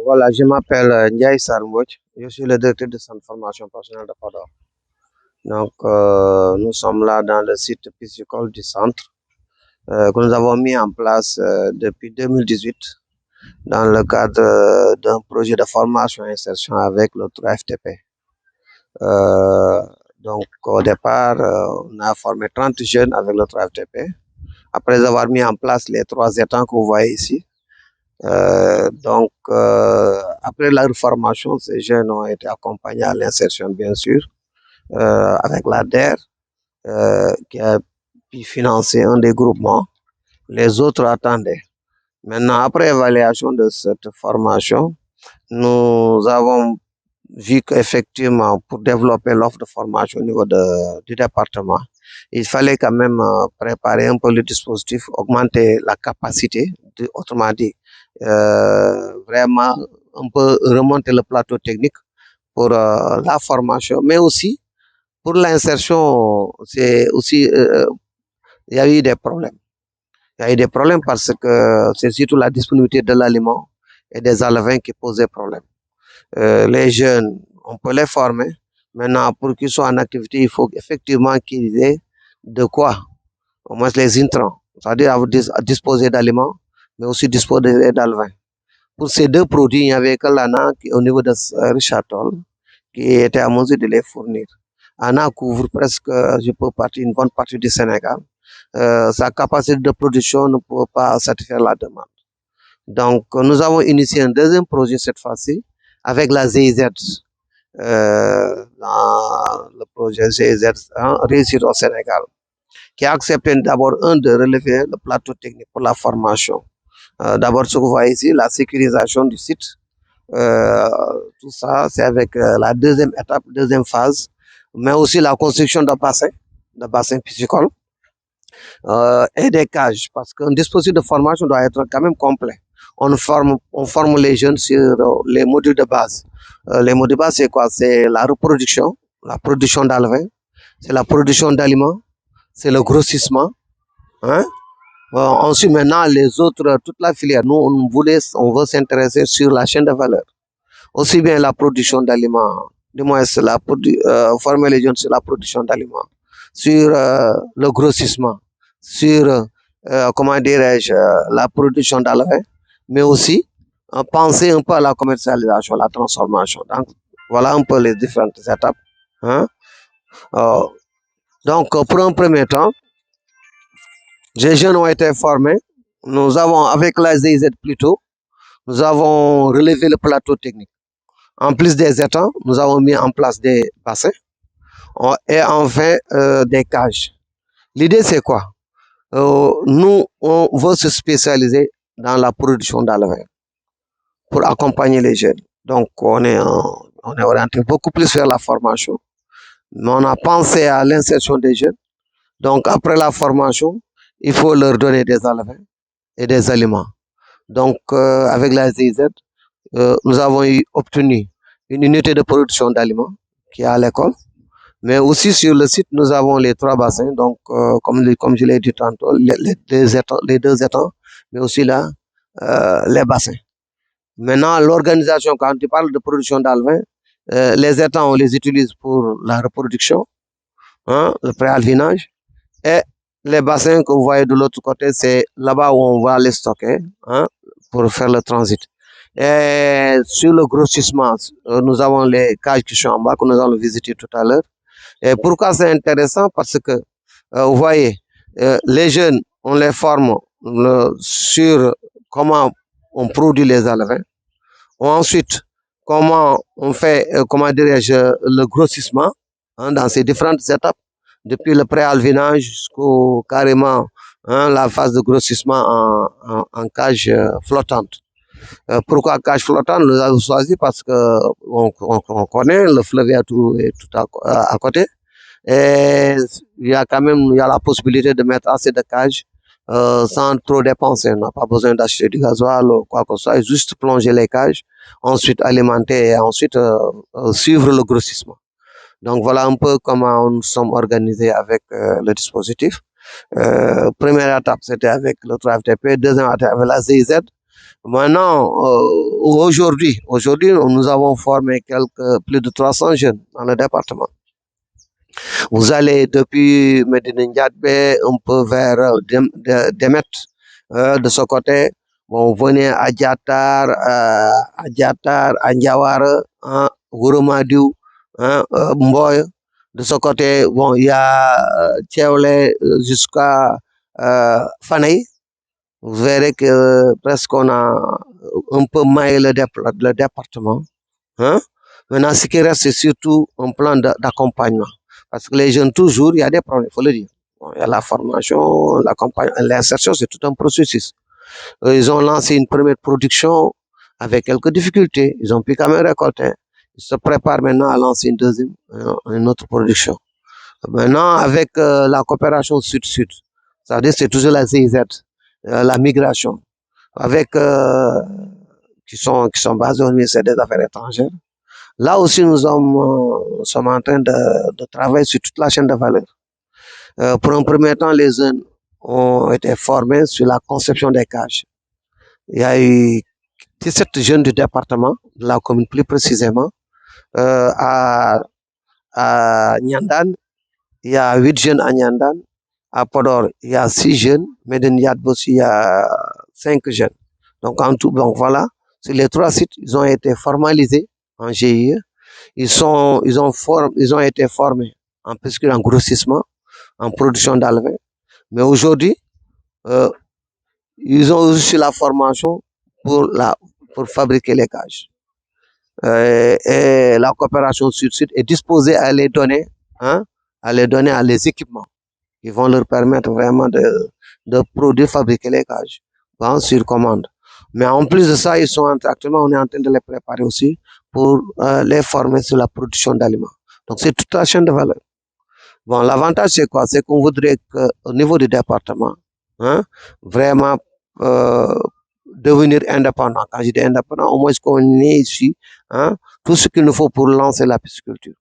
Voilà, je m'appelle Ndiaye Sarmbouch. Je suis le directeur de centre de formation professionnelle de Podor. Donc, nous sommes là dans le site piscicole du centre que nous avons mis en place depuis 2018 dans le cadre d'un projet de formation et insertion avec l'autre FTP. Donc, au départ, on a formé 30 jeunes avec l'autre FTP. Après avoir mis en place les 3 étangs que vous voyez ici, après la formation, ces jeunes ont été accompagnés à l'insertion, bien sûr, avec la DER, qui a pu financer un des groupements. Les autres attendaient. Maintenant, après évaluation de cette formation, nous avons vu qu'effectivement, pour développer l'offre de formation au niveau du département, il fallait quand même préparer un peu le dispositif, augmenter la capacité, autrement dit, vraiment un peu remonter le plateau technique pour la formation, mais aussi pour l'insertion. C'est aussi, il y a eu des problèmes. Il y a eu des problèmes parce que c'est surtout la disponibilité de l'aliment et des alevins qui posaient problème. Les jeunes, on peut les former. Maintenant, pour qu'ils soient en activité, il faut effectivement qu'ils aient de quoi, au moins les intrants, c'est-à-dire disposer d'aliments, mais aussi disposer d'alevins. Pour ces deux produits, il n'y avait que l'ANA au niveau de Richard Toll qui était à mesure de les fournir. ANA couvre presque, je peux partir, une bonne partie du Sénégal. Sa capacité de production ne peut pas satisfaire la demande. Donc, nous avons initié un deuxième projet cette fois-ci avec la GIZ, le projet GIZ, réussir au Sénégal, qui a accepté d'abord de relever le plateau technique pour la formation. D'abord, ce que vous voyez ici, la sécurisation du site. Tout ça, c'est avec la deuxième étape, deuxième phase, mais aussi la construction de bassins piscicoles et des cages, parce qu'un dispositif de formation doit être quand même complet. On forme les jeunes sur les modules de base. Les modules de base, c'est quoi? C'est la reproduction, la production d'alevins, c'est la production d'aliments, c'est le grossissement. Hein? Ensuite, maintenant, les autres, toute la filière, nous, on veut s'intéresser sur la chaîne de valeur. Aussi bien la production d'aliments, du moins, former les jeunes sur la production d'aliments, sur le grossissement, sur, comment dirais-je, la production d'alevins, mais aussi penser un peu à la commercialisation, la transformation. Donc, voilà un peu les différentes étapes. Hein? Donc, pour un premier temps, les jeunes ont été formés. Nous avons, avec la ZZ plutôt, nous avons relevé le plateau technique. En plus des étangs, nous avons mis en place des bassins et enfin des cages. L'idée, c'est quoi? Nous, on veut se spécialiser dans la production d'alevins pour accompagner les jeunes. Donc, on est orienté beaucoup plus vers la formation. Mais on a pensé à l'insertion des jeunes. Donc, après la formation, il faut leur donner des alevins et des aliments. Donc, avec la ZZ, nous avons obtenu une unité de production d'aliments qui est à l'école. Mais aussi sur le site, nous avons les 3 bassins. Donc, comme je l'ai dit tantôt, les 2 étangs, mais aussi là, les bassins. Maintenant, l'organisation, quand tu parles de production d'alevins, les étangs, on les utilise pour la reproduction, hein, le préalvinage. Et les bassins que vous voyez de l'autre côté, c'est là-bas où on va les stocker, hein, pour faire le transit. Et sur le grossissement, nous avons les cages qui sont en bas, que nous allons visiter tout à l'heure. Et pourquoi c'est intéressant? Parce que, vous voyez, les jeunes, on les forme sur comment on produit les alevins. Ensuite, comment on fait, comment dirais-je, le grossissement, hein, dans ces différentes étapes, depuis le préalvinage jusqu'au carrément, hein, la phase de grossissement en cage flottante. Pourquoi cage flottante? Nous avons choisi parce que on connaît le fleuve est tout à côté. Et il y a la possibilité de mettre assez de cages sans trop dépenser. On n'a pas besoin d'acheter du gasoil ou quoi que ce soit, juste plonger les cages, ensuite alimenter et ensuite suivre le grossissement. Donc voilà un peu comment nous sommes organisés avec le dispositif. Première étape, c'était avec le FTP, deuxième étape avec la ZZ. Maintenant, aujourd'hui, nous avons formé plus de 300 jeunes dans le département. Vous allez depuis Medina Ndiadbe un peu vers Demet, de ce côté. Bon, vous venez à Diatar, à Ndiawara, hein, Gouromadiou, hein, Mboy. De ce côté, bon, il y a Tcheoulé jusqu'à Fanay. Vous verrez que presque on a un peu maillé le département. Hein. Maintenant, ce qui reste, c'est surtout un plan d'accompagnement. Parce que les jeunes, toujours, il y a des problèmes, il faut le dire. Bon, il y a la formation, l'insertion, c'est tout un processus. Ils ont lancé une première production avec quelques difficultés. Ils ont pu quand même récolter. Ils se préparent maintenant à lancer une autre production. Maintenant, avec la coopération sud-sud, c'est-à-dire c'est toujours la CIZ, la migration, avec qui sont basés au ministère des Affaires étrangères. Là aussi, nous sommes en train de travailler sur toute la chaîne de valeur. Pour un premier temps, les jeunes ont été formés sur la conception des cages. Il y a eu 17 jeunes du département, de la commune plus précisément, à Nyandan, il y a 8 jeunes à Nyandan. À Podor, il y a 6 jeunes. Medin Yadbos, il y a 5 jeunes. Donc, en tout, donc voilà, sur les 3 sites, ils ont été formalisés en GIE. Ils ont été formés en pescure, en grossissement, en production d'alvin. Mais aujourd'hui, ils ont reçu la formation pour fabriquer les cages. Et la coopération sud-sud est disposée à les donner, hein, à les équipements qui vont leur permettre vraiment de produire, fabriquer les cages, hein, sur commande. Mais en plus de ça, actuellement, on est en train de les préparer aussi pour les former sur la production d'aliments. Donc, c'est toute la chaîne de valeur. Bon, l'avantage, c'est quoi? C'est qu'on voudrait qu'au niveau du département, hein, vraiment devenir indépendant. Quand je dis indépendant, au moins qu'on ait ici, hein, tout ce qu'il nous faut pour lancer la pisciculture.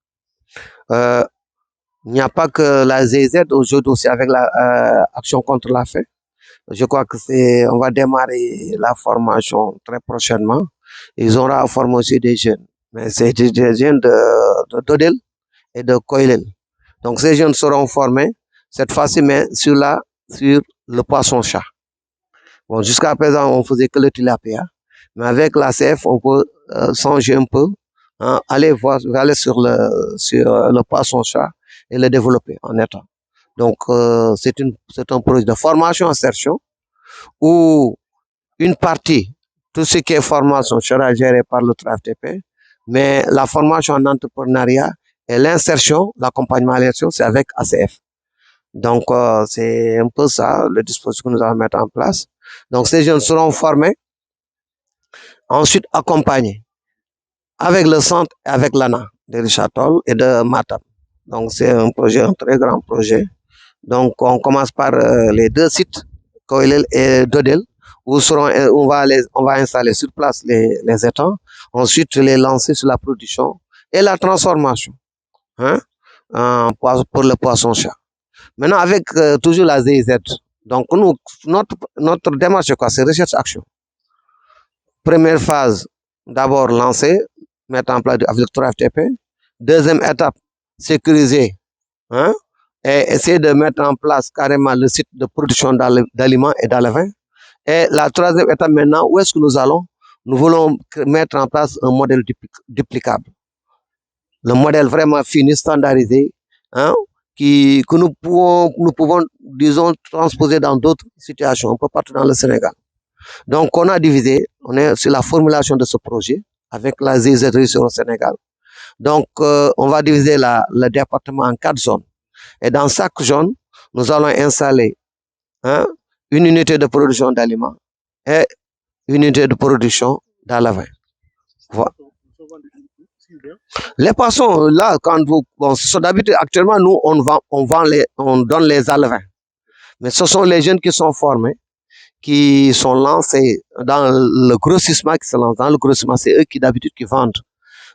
Il n'y a pas que la ZZ aujourd'hui aussi avec l'action contre la faim. Je crois que on va démarrer la formation très prochainement. Ils auront à former aussi des jeunes. Mais c'est des jeunes de Dodel et de Koilel. Donc ces jeunes seront formés cette fois-ci, mais sur le poisson-chat. Bon, jusqu'à présent, on faisait que le tilapia. Mais avec la CF, on peut changer un peu, hein, aller sur le poisson-chat et le développer en état. Donc, c'est un projet de formation-insertion où une partie, tout ce qui est formation sera géré par le TRAFTP, mais la formation en entrepreneuriat et l'insertion, l'accompagnement à l'insertion, c'est avec ACF. Donc, c'est un peu ça, le dispositif que nous allons mettre en place. Donc, ces jeunes seront formés, ensuite accompagnés avec le centre et avec l'ANA de Richard-Toll et de Matam. Donc, c'est un très grand projet. Donc, on commence par les 2 sites, Koilel et Dodel, où on va installer sur place les étangs, ensuite les lancer sur la production et la transformation, hein, pour le poisson-chat. Maintenant, avec toujours la ZIZ, donc notre démarche, c'est quoi? C'est recherche-action. Première phase, d'abord lancer, mettre en place avec le FTP. Deuxième étape, sécuriser, hein, et essayer de mettre en place carrément le site de production d'aliments et d'alevins. Et la troisième étape maintenant, où est-ce que nous allons? Nous voulons mettre en place un modèle duplicable. Le modèle vraiment fini, standardisé, hein, que nous pouvons, disons, transposer dans d'autres situations, un peu partout dans le Sénégal. Donc, on a divisé, on est sur la formulation de ce projet avec la ZZ sur le Sénégal. Donc, on va diviser le département en 4 zones. Et dans chaque zone, nous allons installer, hein, une unité de production d'aliments et une unité de production d'alevins. Voilà. Les poissons, là, quand vous, bon, d'habitude, actuellement, nous, on donne les alevins. Mais ce sont les jeunes qui sont formés, qui sont lancés dans le grossissement, c'est eux qui d'habitude qui vendent.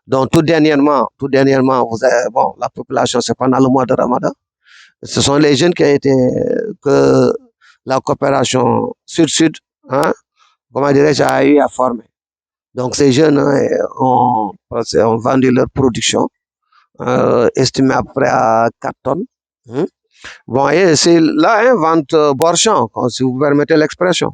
Donc, tout dernièrement, la population, c'est pendant le mois de Ramadan. Ce sont les jeunes que la coopération sud-sud, hein, comment dirais-je, a eu à former. Donc ces jeunes ont vendu leur production, estimée à peu près à 4 tonnes. Hein. Bon, et c'est là, hein, vente borchon, si vous permettez l'expression.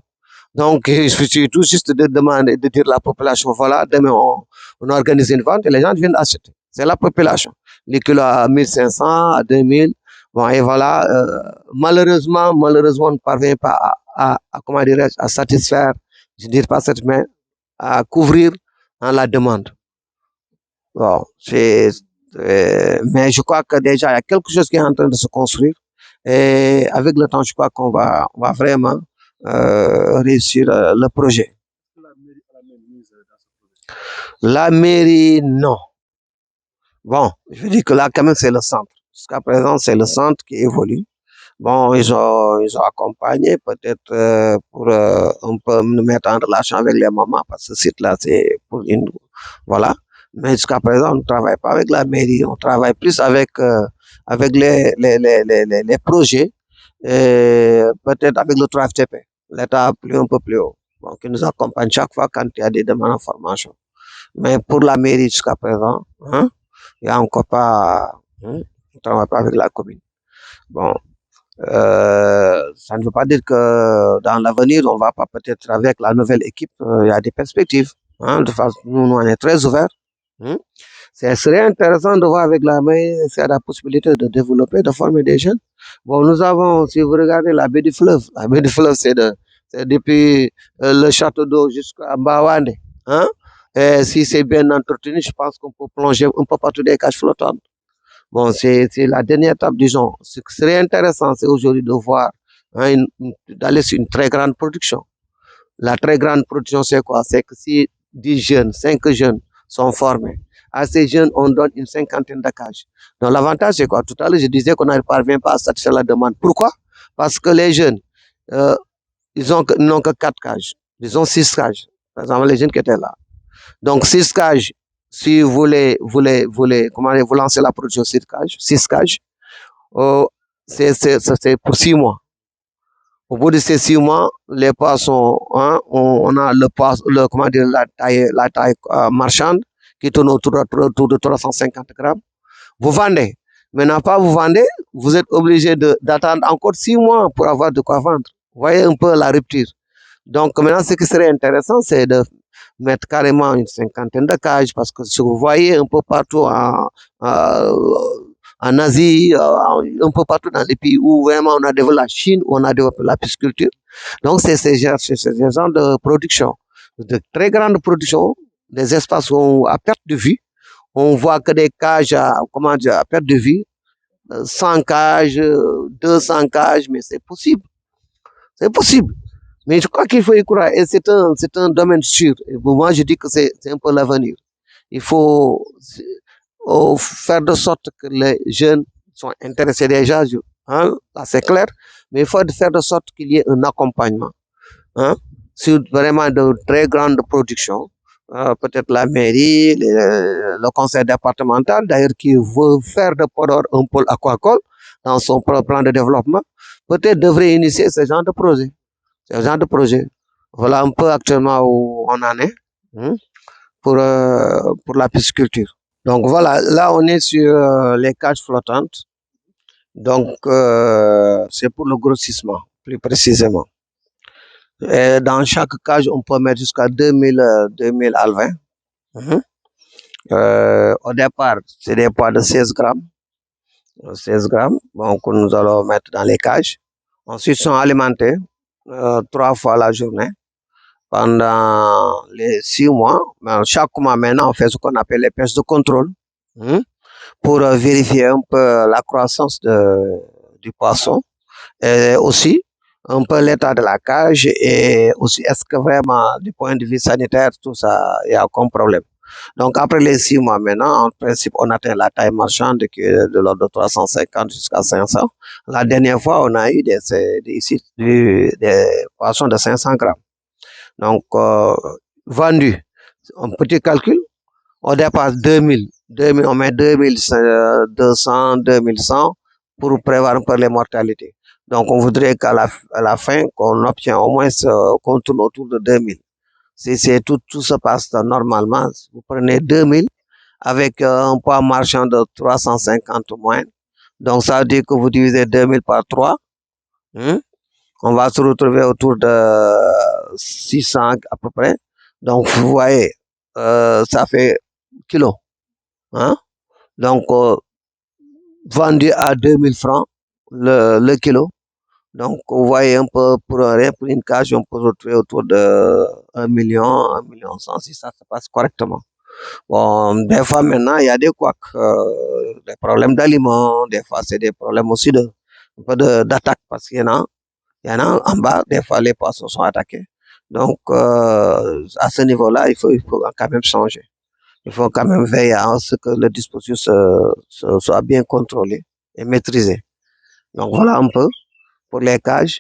Donc, il suffit tout juste de demander, de dire à la population, voilà, demain on organise une vente et les gens viennent acheter. C'est la population. Les kilos à 1500, à 2000. Bon, et voilà, malheureusement, on ne parvient pas comment dirais-je, à satisfaire, je ne dirais pas cette main, à couvrir hein, la demande. Bon, mais je crois que déjà, il y a quelque chose qui est en train de se construire. Et avec le temps, je crois on va vraiment réussir le projet. La mairie, non. Bon, je dis que là, quand même, c'est le centre. Jusqu'à présent, c'est le centre qui évolue. Bon, ils ont accompagné peut-être pour un peu nous mettre en relation avec les mamans parce que ce site-là, c'est pour une... Voilà. Mais jusqu'à présent, on ne travaille pas avec la mairie, on travaille plus avec les projets et peut-être avec le 3FTP, l'État un peu plus haut, bon, qui nous accompagne chaque fois quand il y a des demandes de formation. Mais pour la mairie jusqu'à présent, hein, il n'y a encore pas, hein, on ne travaille pas avec la commune. Bon, ça ne veut pas dire que dans l'avenir, on va pas peut-être avec la nouvelle équipe, il y a des perspectives. Hein, de façon, nous, on est très ouverts. Hein. Ce serait intéressant de voir avec la main, c'est la possibilité de développer, de former des jeunes. Bon, nous avons, si vous regardez la baie du fleuve, la baie du fleuve, c'est depuis le château d'eau jusqu'à Bawande. Hein? Et si c'est bien entretenu, je pense qu'on peut plonger un peu partout des cages flottantes. Bon, c'est la dernière étape, disons. Ce qui serait intéressant, c'est aujourd'hui de voir, hein, d'aller sur une très grande production. La très grande production, c'est quoi? C'est que si 10 jeunes, 5 jeunes sont formés, à ces jeunes, on donne une cinquantaine de cages. Donc, l'avantage, c'est quoi? Tout à l'heure, je disais qu'on ne parvient pas à satisfaire la demande. Pourquoi? Parce que les jeunes, euh, n'ont que 4 cages. Ils ont 6 cages. Par exemple, les jeunes qui étaient là. Donc, 6 cages, si comment vous lancez la production 6 cages, c'est pour 6 mois. Au bout de ces 6 mois, les poissons, hein, on a comment dire, la taille marchande qui tourne autour de 350 grammes. Vous vendez. Maintenant, pas vous vendez, vous êtes obligé d'attendre encore 6 mois pour avoir de quoi vendre. Vous voyez un peu la rupture. Donc, maintenant, ce qui serait intéressant, c'est de mettre carrément une cinquantaine de cages parce que si vous voyez un peu partout en Asie, un peu partout dans les pays où vraiment on a développé la Chine, où on a développé la pisciculture. Donc, c'est ce genre de production, de très grande production, des espaces à perte de vue. On voit que des cages comment dire, à perte de vue, 100 cages, 200 cages, mais c'est possible. C'est possible. Mais je crois qu'il faut y croire. Et c'est un domaine sûr. Et pour moi, je dis que c'est un peu l'avenir. Il faut faire de sorte que les jeunes soient intéressés déjà. Hein, c'est clair. Mais il faut faire de sorte qu'il y ait un accompagnement. Hein, sur vraiment de très grandes productions. Peut-être la mairie, le conseil départemental, d'ailleurs, qui veut faire de Podor un pôle aquacole dans son plan de développement, peut-être devrait initier ce genre de projet. Ce genre de projet. Voilà un peu actuellement où on en est hein, pour la pisciculture. Donc voilà, là on est sur les cages flottantes. Donc c'est pour le grossissement, plus précisément. Et dans chaque cage, on peut mettre jusqu'à 2000 alvins. Au départ, c'est des poids de 16 grammes. 16 grammes, donc nous allons mettre dans les cages. Ensuite, ils sont alimentés 3 fois la journée pendant les 6 mois. Chaque mois, maintenant, on fait ce qu'on appelle les pêches de contrôle pour vérifier un peu la croissance du poisson et aussi un peu l'état de la cage et aussi est-ce que vraiment du point de vue sanitaire, tout ça, il y a aucun problème. Donc après les 6 mois maintenant, en principe, on atteint la taille marchande qui est de l'ordre de 350 jusqu'à 500. La dernière fois, on a eu des poissons de 500 grammes. Donc, vendu, un petit calcul, au départ 2000, on met 2200, 2100 pour prévoir un peu les mortalités. Donc, on voudrait qu'à la fin, qu'on obtient au moins, qu'on tourne autour de 2000. Si c'est tout se passe normalement, vous prenez 2000 avec un poids marchand de 350 moins. Donc, ça veut dire que vous divisez 2000 par 3. On va se retrouver autour de 600 à peu près. Donc, vous voyez, ça fait kilo. Hein? Donc, vendu à 2000 francs le kilo. Donc, vous voyez un peu pour une cage, on peut retrouver autour de 1 million 100 si ça se passe correctement. Bon, des fois maintenant, il y a des couacs, des problèmes d'aliments, des fois c'est des problèmes aussi un peu d'attaque parce il y en a en bas, des fois les poissons sont attaqués. Donc, à ce niveau-là, il faut quand même changer. Il faut quand même veiller à ce que le dispositif soit bien contrôlé et maîtrisé. Donc, voilà un peu pour les cages.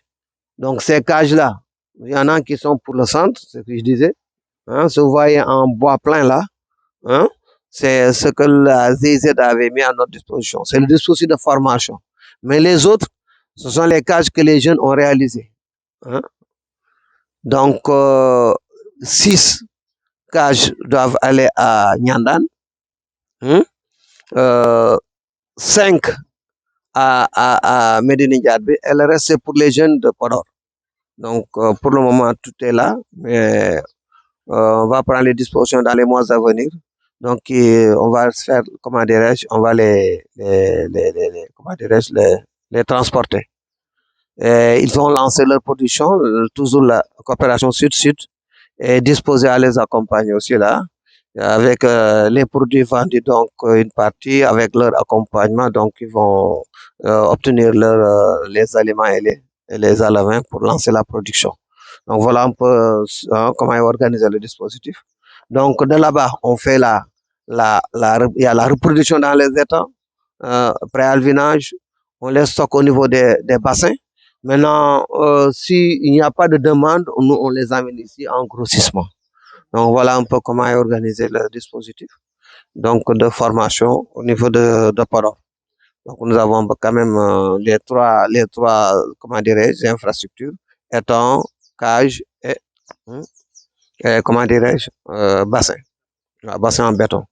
Donc, ces cages-là, il y en a qui sont pour le centre, c'est ce que je disais. Hein, si vous voyez en bois plein là, hein, c'est ce que la ZZ avait mis à notre disposition. C'est le dispositif de formation. Mais les autres, ce sont les cages que les jeunes ont réalisées. Hein. Donc, 6 cages doivent aller à Nyandan, 5 à Medina Djadbe, et le reste, c'est pour les jeunes de Podor. Donc, pour le moment, tout est là, mais on va prendre les dispositions dans les mois à venir. Donc, on va faire, comment dirais-je, on va comment dirais-je, les transporter. Et ils vont lancer leur production, toujours la coopération sud-sud, et disposer à les accompagner aussi là, avec les produits vendus, donc une partie, avec leur accompagnement, donc ils vont obtenir les aliments et les aliments pour lancer la production. Donc voilà un peu comment organiser le dispositif. Donc de là-bas, on fait il y a la reproduction dans les étangs, pré-alvinage, on les stocke au niveau des bassins. Maintenant, s'il n'y a pas de demande, nous, on les amène ici en grossissement. Donc voilà un peu comment est organisé le dispositif donc de formation au niveau de Podor. Donc nous avons quand même les trois comment dirais-je, infrastructures, étangs, cages et comment dirais-je, bassin en béton.